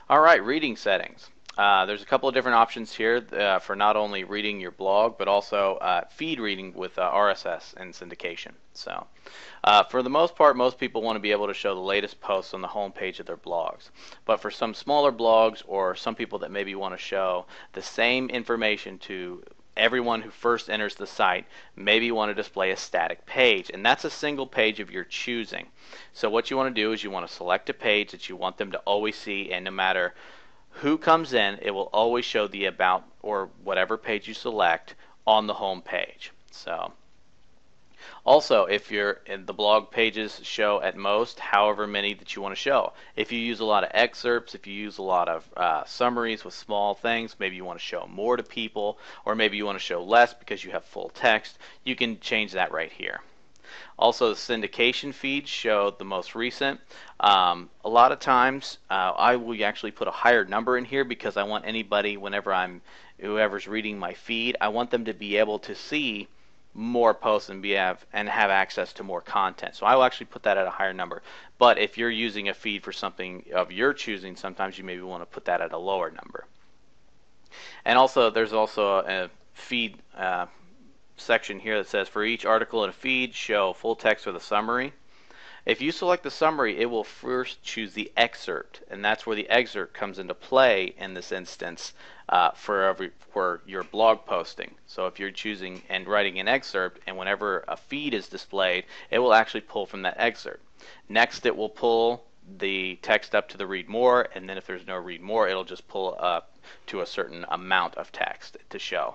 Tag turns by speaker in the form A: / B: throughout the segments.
A: All right, reading settings. There's a couple of different options here for not only reading your blog, but also feed reading with RSS and syndication. So, for the most part, most people want to be able to show the latest posts on the home page of their blogs. But for some smaller blogs or some people that maybe want to show the same information to everyone who first enters the site, maybe you want to display a static page, and that's a single page of your choosing. So what you want to do is you want to select a page that you want them to always see, and no matter who comes in, it will always show the about or whatever page you select on the home page. So also, if you're in the blog pages show at most however many that you want to show. If you use a lot of excerpts, if you use a lot of summaries with small things, maybe you want to show more to people, or maybe you want to show less because you have full text, you can change that right here. Also, the syndication feeds show the most recent. A lot of times, I will actually put a higher number in here because I want anybody, whoever's reading my feed, I want them to be able to see more posts and have access to more content. So I will actually put that at a higher number. But if you're using a feed for something of your choosing, sometimes you maybe want to put that at a lower number. And also, there's also a feed section here that says for each article in a feed, show full text with a summary. If you select the summary, it will first choose the excerpt, and that's where the excerpt comes into play in this instance for your blog posting. So if you're choosing and writing an excerpt, and whenever a feed is displayed, it will actually pull from that excerpt. Next, it will pull the text up to the read more, and then if there's no read more, it'll just pull up to a certain amount of text to show.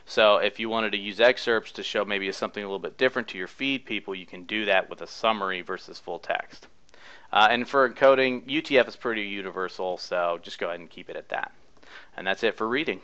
A: So if you wanted to use excerpts to show maybe something a little bit different to your feed people, you can do that with a summary versus full text. And for encoding, UTF is pretty universal, so just go ahead and keep it at that. And that's it for reading.